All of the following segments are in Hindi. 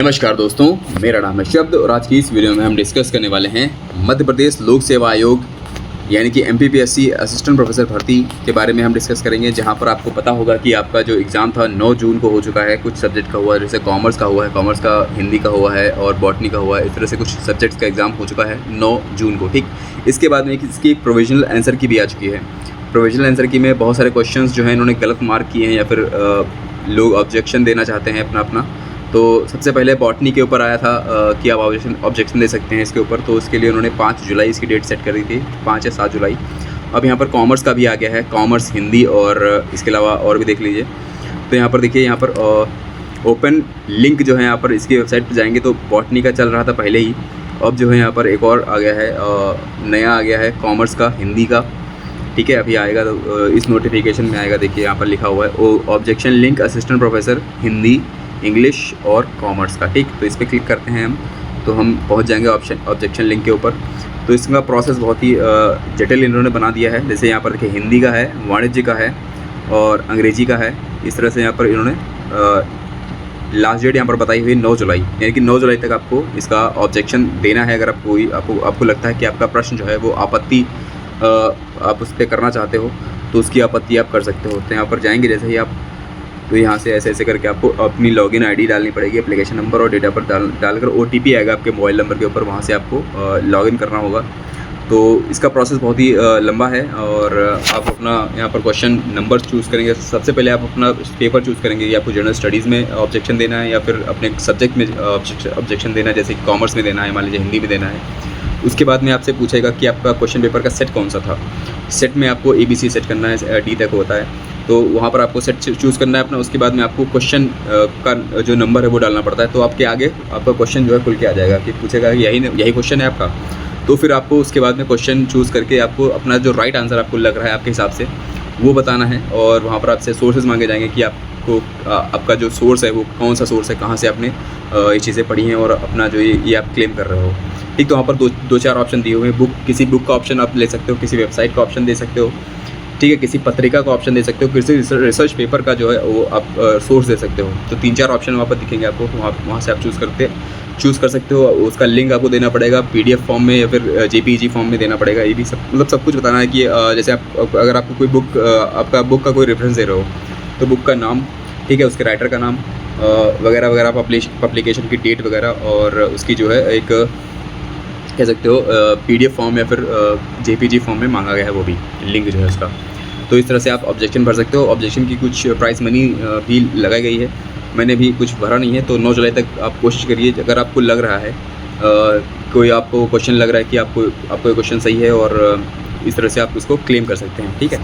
नमस्कार दोस्तों, मेरा नाम है शब्द और आज की इस वीडियो में हम डिस्कस करने वाले हैं मध्य प्रदेश लोक सेवा आयोग यानी कि MPPSC असिस्टेंट प्रोफेसर भर्ती के बारे में हम डिस्कस करेंगे। जहां पर आपको पता होगा कि आपका जो एग्ज़ाम था 9 जून को हो चुका है। कुछ सब्जेक्ट का हुआ है, जैसे कॉमर्स का हुआ है, कॉमर्स का हिंदी का हुआ है और बॉटनी का हुआ है। इस तरह से कुछ सब्जेक्ट्स का एग्ज़ाम हो चुका है 9 जून को। ठीक, इसके बाद में इसकी प्रोविजनल आंसर की भी आ चुकी है। प्रोविजनल आंसर की में बहुत सारे क्वेश्चन जो हैं इन्होंने गलत मार्क किए हैं या फिर लोग ऑब्जेक्शन देना चाहते हैं अपना। तो सबसे पहले बॉटनी के ऊपर आया था कि आप ऑब्जेक्शन दे सकते हैं इसके ऊपर, तो उसके लिए उन्होंने 5 जुलाई इसकी डेट सेट कर दी थी, 5 या 7 जुलाई। अब यहाँ पर कॉमर्स का भी आ गया है, कॉमर्स हिंदी और इसके अलावा और भी देख लीजिए। तो यहाँ पर देखिए, यहाँ पर ओपन लिंक जो है यहाँ पर इसकी वेबसाइट पर जाएंगे तो बॉटनी का चल रहा था पहले ही। अब जो है यहाँ पर एक और आ गया है, नया आ गया है कॉमर्स का हिंदी का। ठीक है, अभी आएगा तो इस नोटिफिकेशन में आएगा। देखिए यहाँ पर लिखा हुआ है objection link assistant professor Hindi, English और कॉमर्स का। ठीक, तो इस पर क्लिक करते हैं हम तो हम पहुंच जाएंगे ऑब्जेक्शन लिंक के ऊपर। तो इसका प्रोसेस बहुत ही जटिल इन्होंने बना दिया है। जैसे यहाँ पर देखिए हिंदी का है, वाणिज्य का है और अंग्रेजी का है। इस तरह से यहाँ पर इन्होंने लास्ट डेट यहाँ पर बताई हुई 9 जुलाई, यानी कि 9 जुलाई तक आपको इसका ऑब्जेक्शन देना है। अगर आपको लगता है कि आपका प्रश्न जो है वो आपत्ति आप उस पर करना चाहते हो तो उसकी आपत्ति आप कर सकते हो। तो यहाँ पर जाएंगे जैसे ही आप, तो यहाँ से ऐसे करके आपको अपनी लॉगिन आईडी डालनी पड़ेगी, एप्लीकेशन नंबर और डेटा पर डालकर OTP आएगा आपके मोबाइल नंबर के ऊपर, वहाँ से आपको लॉगिन करना होगा। तो इसका प्रोसेस बहुत ही लंबा है और आप अपना यहाँ पर क्वेश्चन नंबर चूज़ करेंगे। सबसे पहले आप अपना पेपर चूज़ करेंगे कि आपको जनरल स्टडीज़ में ऑब्जेक्शन देना है या फिर अपने सब्जेक्ट में ऑब्जेक्शन देना है, जैसे कॉमर्स में देना है, मान लीजिए हिंदी में देना है। उसके बाद में आपसे पूछेगा कि आपका क्वेश्चन पेपर का सेट कौन सा था। सेट में आपको ABC सेट करना है, D तक होता है, तो वहाँ पर आपको सेट चूज़ करना है अपना। उसके बाद में आपको क्वेश्चन का जो नंबर है वो डालना पड़ता है। तो आपके आगे आपका क्वेश्चन जो है खुल के आ जाएगा कि पूछेगा यही क्वेश्चन है आपका। तो फिर आपको उसके बाद में क्वेश्चन चूज़ करके आपको अपना जो राइट आंसर आपको लग रहा है आपके हिसाब से वो बताना है। और वहाँ पर आपसे सोर्सेज मांगे जाएंगे कि आपको आपका जो सोर्स है वो कौन सा सोर्स है, कहाँ से आपने ये चीज़ें पढ़ी हैं और अपना जो ये आप क्लेम कर रहे हो। ठीक, तो वहाँ पर दो चार ऑप्शन दिए हुए हैं। किसी बुक का ऑप्शन आप ले सकते हो, किसी वेबसाइट का ऑप्शन दे सकते हो, ठीक है, किसी पत्रिका का ऑप्शन दे सकते हो, किसी रिसर्च पेपर का जो है वो आप सोर्स दे सकते हो। तो 3-4 ऑप्शन वहाँ पर दिखेंगे आपको, वहाँ से आप चूज़ कर सकते हो। उसका लिंक आपको देना पड़ेगा PDF फॉर्म में या फिर JPEG फॉर्म में देना पड़ेगा। ये भी सब कुछ बताना है कि जैसे अगर आपको कोई आपका बुक का कोई रेफरेंस दे रहे हो तो बुक का नाम, ठीक है, उसके राइटर का नाम वगैरह वगैरह, पब्लिकेशन की डेट वगैरह, और उसकी जो है एक कह सकते हो PDF फॉर्म या फिर JPG फॉर्म में मांगा गया है वो भी लिंक जो है उसका। तो इस तरह से आप ऑब्जेक्शन भर सकते हो। ऑब्जेक्शन की कुछ प्राइस मनी भी लगाई गई है, मैंने भी कुछ भरा नहीं है। तो 9 जुलाई तक आप कोशिश करिए, अगर आपको लग रहा है कोई आपको क्वेश्चन लग रहा है कि आपको क्वेश्चन सही है और इस तरह से आप उसको क्लेम कर सकते हैं। ठीक है,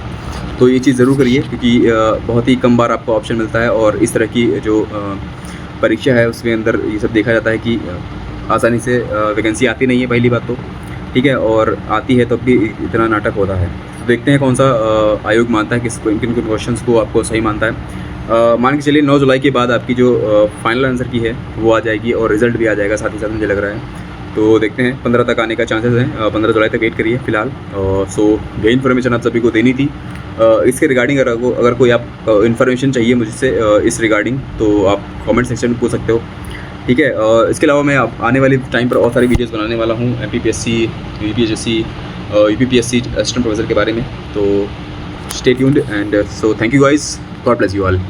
तो ये चीज़ ज़रूर करिए क्योंकि बहुत ही कम बार आपको ऑप्शन मिलता है और इस तरह की जो परीक्षा है उसके अंदर ये सब देखा जाता है कि आसानी से वैकेंसी आती नहीं है, पहली बात तो, ठीक है, और आती है तो भी इतना नाटक होता है। तो देखते हैं कौन सा आयोग मानता है, किन क्वेश्चंस को आपको सही मानता है। मान के चलिए 9 जुलाई के बाद आपकी जो फाइनल आंसर की है वो आ जाएगी और रिज़ल्ट भी आ जाएगा साथ ही साथ, मुझे लग रहा है। तो देखते हैं 15 तक आने का चांसेस हैं। 15 जुलाई तक वेट करिए फ़िलहाल। सो ये इन्फॉर्मेशन आप सभी को देनी थी। इसके रिगार्डिंग अगर कोई आप इन्फॉर्मेशन चाहिए मुझसे इस रिगार्डिंग तो आप कमेंट सेक्शन में पूछ सकते हो। ठीक है, इसके अलावा मैं आने वाले टाइम पर और सारी वीडियोस बनाने वाला हूँ MPPSC, UPPSC असिस्टेंट प्रोफेसर के बारे में। तो stay tuned and so thank you guys, God bless you all.